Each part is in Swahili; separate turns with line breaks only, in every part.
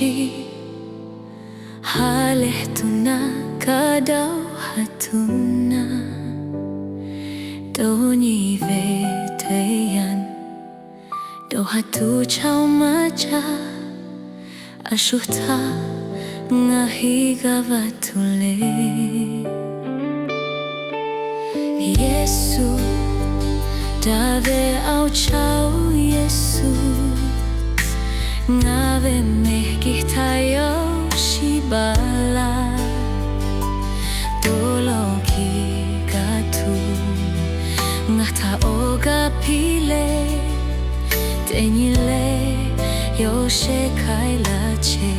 mashi haleh tuna kadau hatuna donyi veteyan do hatu chau maja ashuta ngahiga vatule Yesu dave au chau Yesu ngave mehkih tayo shibala tolong kikatu ngata oga pile tenyile yoshe kaila che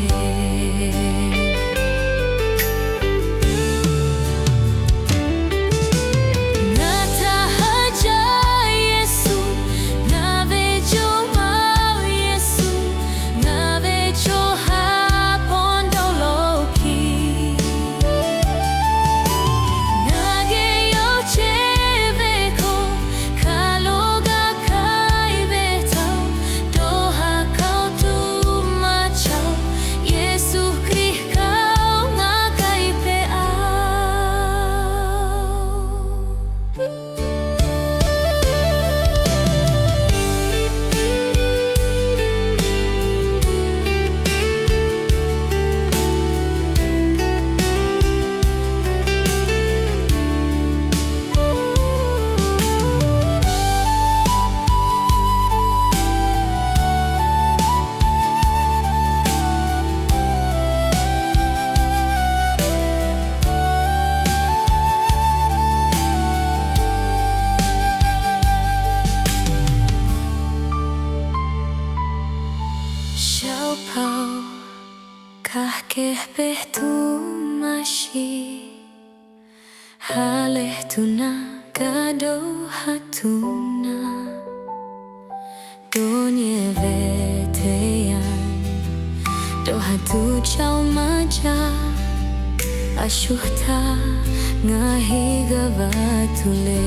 Pau kah keh behtu mashi haleh tuna kado hatuna donye veteyan do hatu chau maja ashuhta ngahiga vatule